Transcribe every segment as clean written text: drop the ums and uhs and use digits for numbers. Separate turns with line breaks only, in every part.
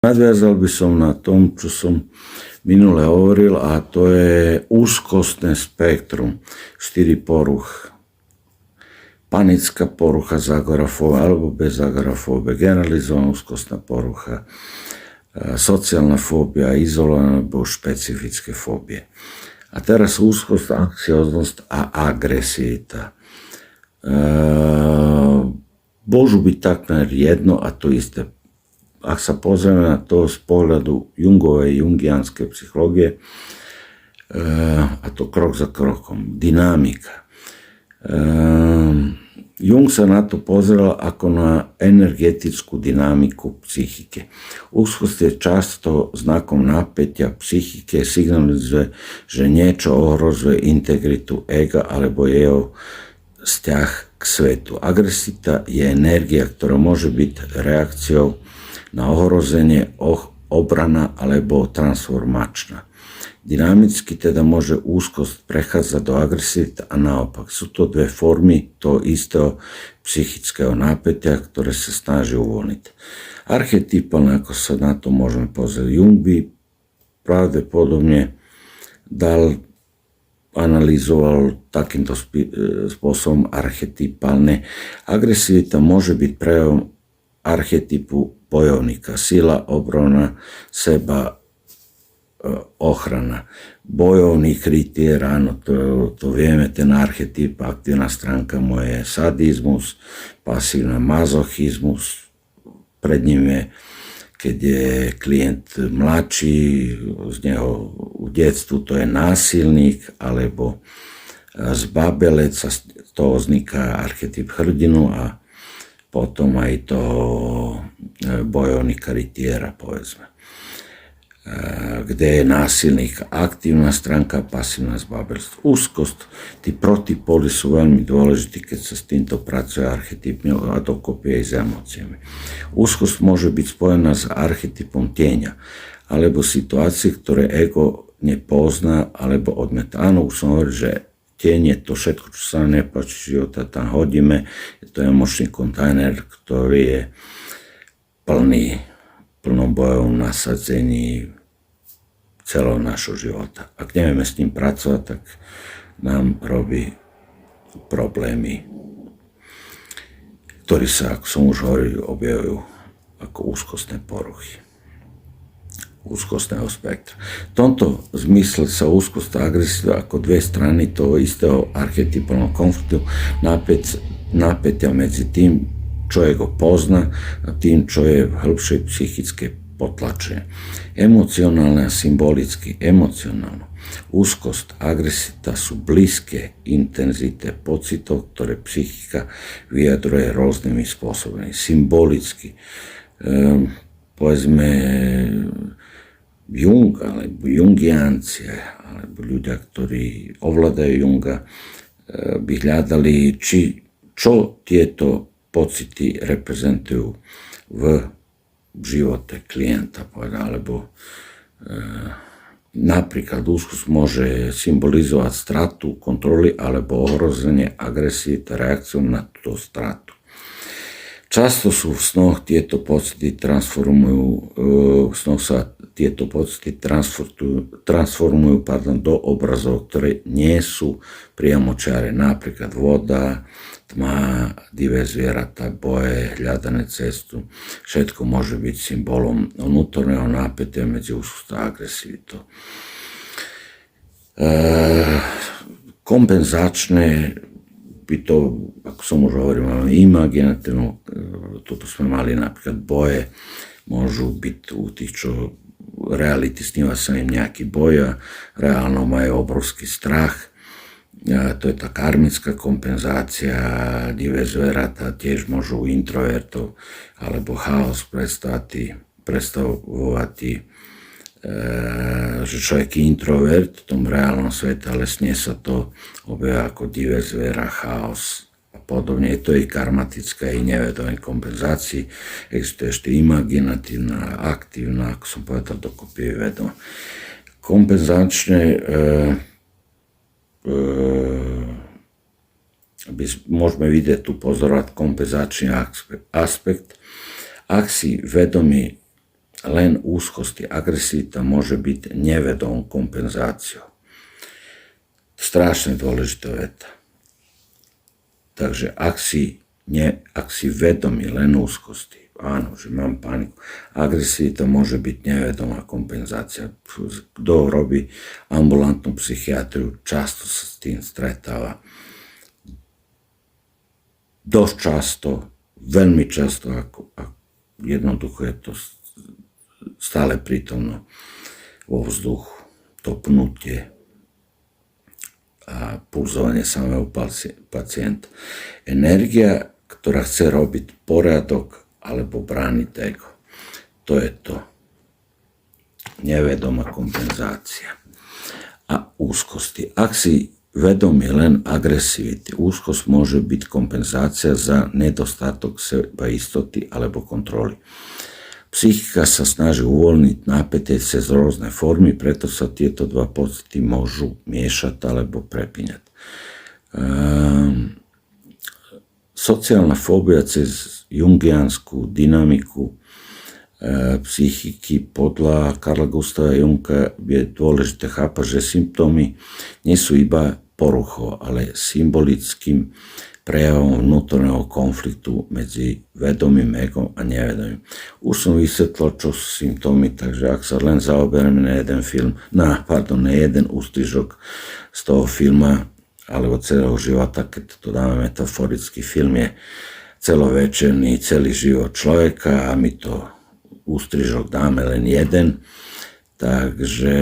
Nadviazal by som na tom, čo som minule hovoril, a to je úzkostné spektrum 4 poruch. Panická porucha z agorafóbie alebo bez agorafóbie, generalizovaná úzkostná porucha, sociálna fóbia, izolovaná alebo špecifické fóbie. A teraz úzkosť, anxioznosť a agresivita. Môžu byť takmer jedno a to isté. Ak sa pozrieme na to z pohľadu Jungovej, jungianskej psychológie, a to krok za krokom, dynamika. Jung sa na to pozrel ako na energetickú dynamiku psychike. Úzkosť je často znakom napätia psychike, signalizuje, že niečo ohrozuje integritu ega alebo jeho vzťah k svetu. Agresivita je energia, ktorá môže byť reakciou na ohrozenie, obrana alebo transformačná. Dynamicky teda môže úzkosť prechádzať do agresivity a naopak. Sú to dve formy toho istého psychického napätia, ktoré sa snaží uvoľniť. Archetypálne, ako sa na to môžeme pozrieť, Jung by pravdepodobne analyzoval takýmto spôsobom archetypálne. Agresivita môže byť prejavom archetypu bojovníka, sila, obrana, seba, ochrana. Bojovník, rytier, áno, to vieme, ten archetyp, aktívna stránka moje je sadizmus, pasívna mazochizmus, pred ním je, keď je klient mladší, z neho v detstvu to je násilník, alebo zbabelec, a z toho vzniká archetyp hrdinu a potom aj toho bojovníka rytiera, povedzme, kde je násilník aktívna stránka, pasívna zbabelstvo. Úzkosť, tí protipóly sú veľmi dôležití, keď sa s týmto pracuje archetypne a dokopy aj s emóciami. Úzkosť môže byť spojená s archetypom tieňa alebo situácie, ktoré ego nepozná alebo odmieta. Áno, už som hovoril, že tieň je to všetko, čo sa nepáči života, tam hodíme. Je to emočný kontajner, ktorý je plnom bojovom nasadzení celého našho života. Ak nevieme s tým pracovať, tak nám robí problémy, ktoré sa, ako som už hovoril, objavujú ako úzkostné poruchy úzkostného spektra. V tomto zmysle sa úzkosť a agresivita ako dve strany toho istého archetypálneho konfliktu, napätia medzi tým, čo ego pozná, a tým, čo je v hĺbšej psychickej potlačenie. Emocionálne a symbolicky. Emocionálno. Úzkosť a agresivita sú blízke intenzite pocitov, ktoré psychika vyjadruje rôznymi spôsobmi. Symbolicky. Povedzme, Jung alebo jungianci alebo ľudia, ktorí ovládajú Junga, by hľadali, čo tieto pocity reprezentujú v živote klienta, alebo napríklad úzkosť môže symbolizovať stratu kontroly alebo ohrozenie agresivity reakciou na túto stratu. Často sú v snoch tieto pocity transformujú do obrazov, ktoré nie sú priamočiare, napríklad voda, tma, divé zvieratá, boje, hľadané cestu. Všetko môže byť symbolom vnútorného napätia medzi úzkosťou a agresivitou. Kompenzačné by to, ako som už hovoril, máme imaginatívnu, toto sme mali napríklad boje, môžu byť u tých, čo reality sníva sa im nejaký boj a reálno majú obrovský strach. To je tá karmická kompenzácia, divé zvieratá tiež môžu introvertov alebo chaos predstavovať, že človek je introvert v tom reálnom svete, ale sne sa to objavia ako divé zviera, chaos a podobne. Je to i karmatická, i nevedomé kompenzácii. Existuje ešte imaginatívna, aktívna, ako som povedal, dokopy je vedomá. Kompenzačné môžeme vidieť tu pozorovať kompenzačný aspekt. Ak si vedomý len úzkosti, agresivita môže byť nevedomou kompenzáciou. Strašne dôležitá veta. Takže ak si vedomý len úzkosti, áno, že mám paniku, agresivita môže byť nevedomá kompenzácia. Kto robí ambulantnú psychiatriu, často sa s tým stretáva. Dosť často, veľmi často, jednoducho je to stále prítomno vo vzduchu, to pnutie a pulzovanie samého pacienta. Energia, ktorá chce robiť poriadok alebo brániť ego. To je to. Nevedomá kompenzácia. A úzkosti. Ak si vedomý len agresivity, úzkosť môže byť kompenzácia za nedostatok sebaistoty alebo kontroly. Psychika sa snaží uvoľniť napätie cez rôzne formy, preto sa tieto dva pocity môžu miešať alebo prepíňať. Sociálna fóbia cez jungianskú dynamiku psychiky podľa Carla Gustava Junga je dôležité chápať, že symptómy nie sú iba poruchou, ale symbolickým prejavom vnútorného konfliktu medzi vedomým egom a nevedomým. Už som vysvetlil, čo sú symptómy, takže ak sa len zaoberieme na jeden ústrižok z toho filma alebo celého života, keď to dáme metaforicky, film je celovečerný, celý život človeka a my to ústrižok dáme len jeden, takže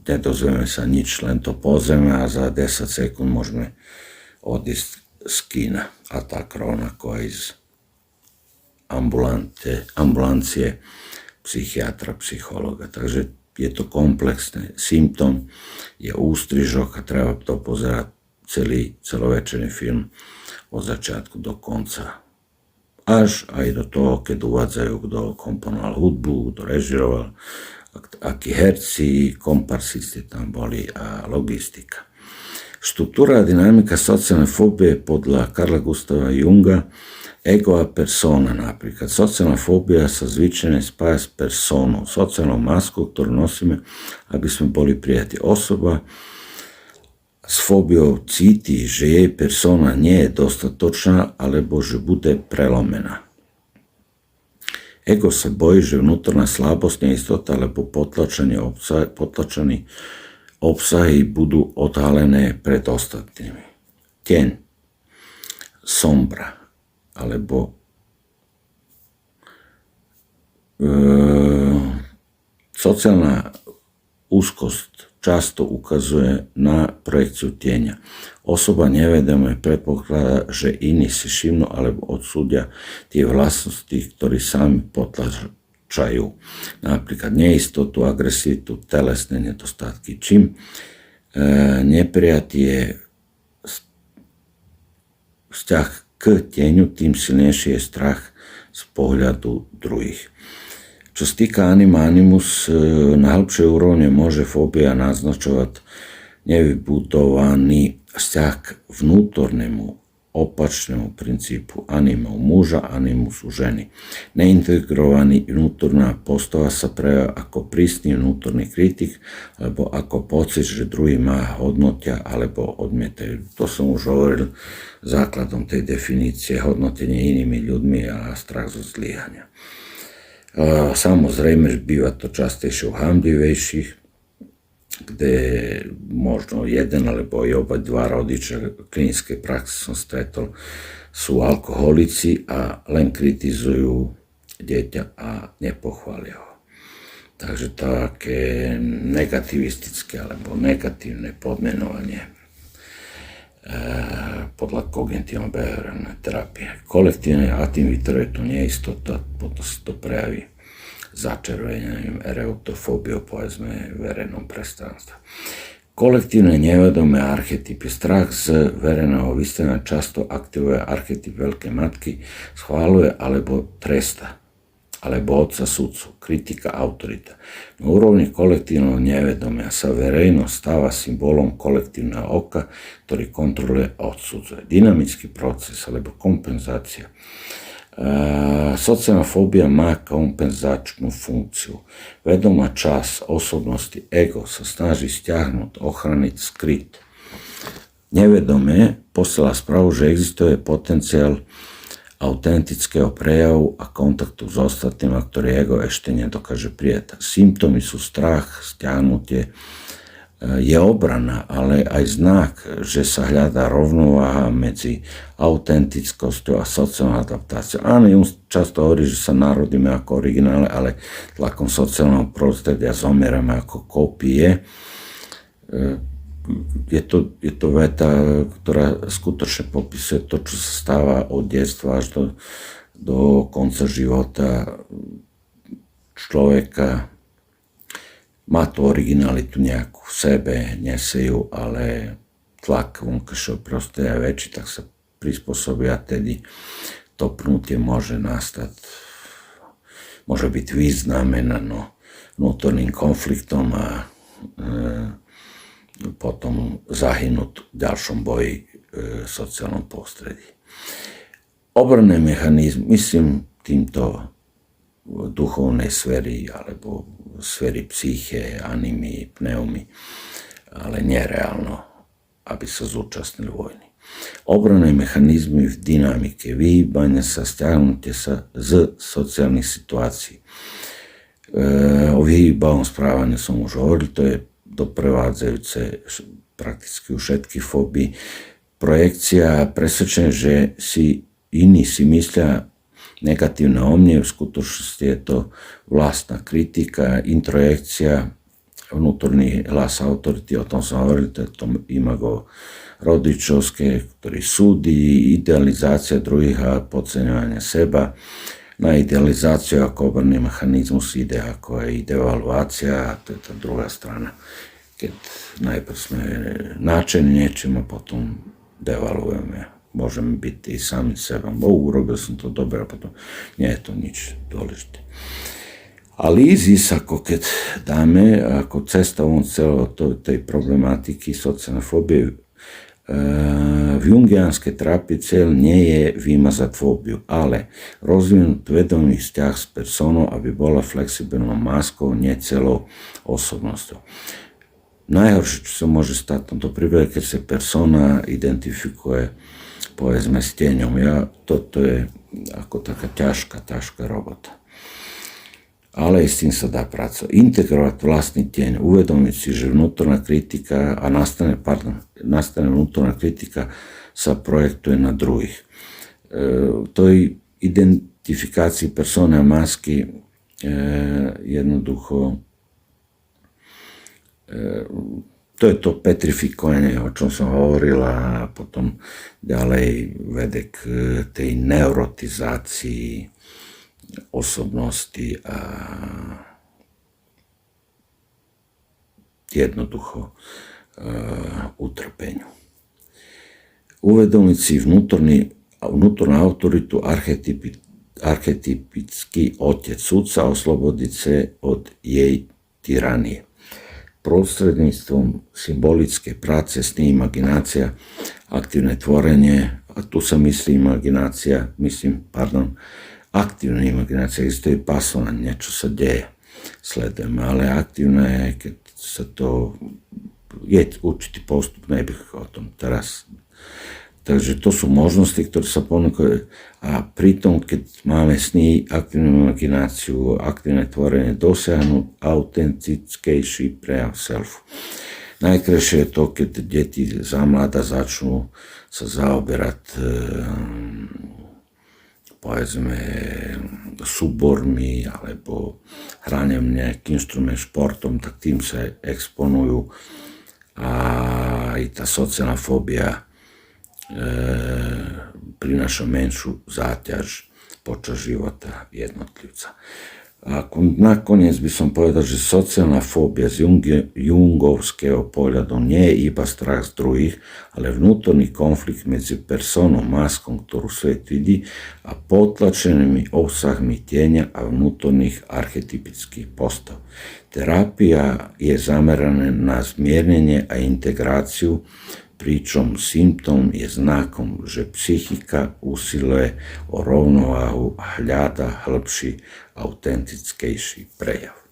nedozvieme sa nič, len to pozrieme a za 10 sekúnd môžeme odísť z kína. A tak rovnako aj z ambulancie psychiatra, psychologa. Takže je to komplexné. Symptóm je ústrižok a treba to pozerať celovečerný film od začiatku do konca. Až aj do toho, keď uvádzajú, kto komponoval hudbu, kto režiroval, akí herci, komparsisti tam boli a logistika. Štruktúra a dynamika sociálnej fóbie podľa Carla Gustava Junga, ego a persona napríklad. Sociálna fóbia sa zvyčajne spája s personou, sociálnou maskou, ktorú nosíme, aby sme boli prijatí. Osoba s fóbiou cíti, že jej persona nie je dostatočná alebo že bude prelomená. Ego sa bojí, že vnútorná slabosť, neistota alebo potlačené obsahy budú odhalené pred ostatnými. Tieň, sombra alebo sociálna úzkosť často ukazuje na projekciu tieňa. Osoba nevedome predpokladá, že iní si všimnú alebo odsúdia tie vlastnosti, ktoré sami potlačajú. Napríklad neistotu, agresivitu, telesné nedostatky. Čím neprijatie vzťah k tieňu, tým silnejší je strach z pohľadu druhých. Čo sa týka animus, na hĺbšej úrovne môže fóbia naznačovať nevybudovaný vzťah k vnútornému opačnému princípu animu muža, animusu ženy. Neintegrovaný vnútorná postava sa prejavuje ako prísny vnútorný kritik alebo ako pocit, že druhý má hodnotia alebo odmietajú. To som už hovoril základom tej definície hodnotenie inými ľuďmi a strach zo zlyhania. Samozrejme, že býva to častejšie u hamblivejších, kde možno jeden alebo aj oba dva rodičia klinickej praxe som stretol, sú alkoholici a len kritizujú dieťa a nepochvália ho. Takže také negativistické alebo negatívne podmenovanie podľa kognitívno-behaviorálnej terapie. Kolektívne aktivity vytvorujú tu neistota, potom sa to prejaví začervenením, ereutofóbiou, povedzme, v verejnom prostranstve. Kolektívne nevedomé archetypy. Strach z verejného vystavenia často aktivuje archetyp veľkej matky, schváľuje alebo tresta, alebo otca sudcu, kritika, autorita. Na úrovni kolektívneho nevedomia sa verejnosť stáva symbolom kolektívneho oka, ktorý kontroluje a odsudzuje. Dynamický proces alebo kompenzácia Socijalna fobija má kompenzačnú funkciu. Vedomá časť osobnosti, ego, sa snaží stiahnuť, ochraniť, skryť. Nevedome posiela správu, že existuje potenciál autentického prejavu a kontaktu s ostatným, ktorý ego ešte nedokáže prijať. Symptómy sú strach, stiahnutie, je obrana, ale aj znak, že sa hľadá rovnováha medzi autentickosťou a sociálnou adaptáciou. Áno, často hovorí, že sa narodíme ako originále, ale tlakom sociálneho prostredia zomierame ako kópie. Je to veta, ktorá skutočne popisuje to, čo sa stáva od detstva až do konca života človeka. Má tú originalitu nejakú v sebe, nesie ju, ale tlak vonkajšieho prostredia je väčší, tak sa prispôsobia, tedy to pnutie môže nastať, môže byť vyznamenano vnútorným konfliktom a potom zahynúť v ďalšom boji v sociálnom prostredí. Obranné mechanizmy, myslím týmto duchovnej sféry alebo sféry psyché, animy, pneumy, ale nereálno, aby sa zúčastnili vojny. Obranné mechanizmy v dynamike, vyhýbania sa, stiahnutie sa z sociálnych situácií. O vyhýbavom správaní som už hovoril, to je doprevádzajúce prakticky u všetkých fóbií. Projekcia, presvedčenie, že iní si myslia negatívne o mne, v skutočnosti je to vlastná kritika, introjekcia, vnútorný hlas autority, o tom som hovoril, to je to imago rodičovské, ktorý súdi, idealizácia druhých a podceňovanie seba. Na idealizáciu ako obranný mechanizmus ide ako aj devaluácia, a to je tá druhá strana, keď najprv sme náčení niečím a potom devaluujeme. Môžeme byť i sami seba. Urobil som to dobre, a potom nie je to nič dôležité. A lízis, ako keď dáme, ako cesta von celého tej problematiky sociálnej fóbie, v jungianskej terapii cieľ nie je vymazať fóbiu, ale rozvinúť vedomý vzťah s personou, aby bola flexibilnou maskou, nie celou osobnosťou. Najhoršie, čo sa môže stať v tomto prípade, keď sa persona identifikuje povedzme s tieňom. Toto je ako taká ťažká robota. Ale s tým sa dá pracovať. Integrovať vlastný tieň, uvedomiť si, že vnútorná kritika a nastane vnútorná kritika sa projektuje na druhých. To je identifikácii persony a masky jednoducho to je to petrifikovanie, o čom som hovoril, a potom ďalej vede k tej neurotizácii osobnosti a jednoducho utrpeniu. Uvedomiť si vnútornú autoritu, archetypický otec, sudca, oslobodiť sa od jej tyranie. Prostredníctvom symbolickej práce, sny, imaginácia, aktívne tvorenie, a tu sa myslí aktívna imaginácia, existuje pasová, niečo sa deje, sledujeme, ale aktívne, keď sa to, je určitý postup, nebych o tom teraz. Takže to sú možnosti, ktoré sa ponúkajú, a pritom, keď máme sny, aktívnu imagináciu, aktívne tvorenie, dosiahnuť autentickejší prejav selfu. Najkrajšie je to, keď deti za mladá začnú sa zaoberať povedzme súbormi alebo hraním nejakým instrument, športom, tak tým sa exponujú a aj tá sociálna fóbia prináša menšiu záťaž počas života jednotlivca. A nakoniec by som povedal, že sociálna fóbia z jungovského pohľadu nie je iba strach z druhých, ale vnútorný konflikt medzi personou, maskou, ktorú svet vidí, a potlačenými obsahmi tieňa a vnútorných archetypických postav. Terapia je zameraná na zmiernenie a integráciu pričom symptom je znakom, že psychika usiluje o rovnováhu a hľada hĺbší, autentickejší prejav.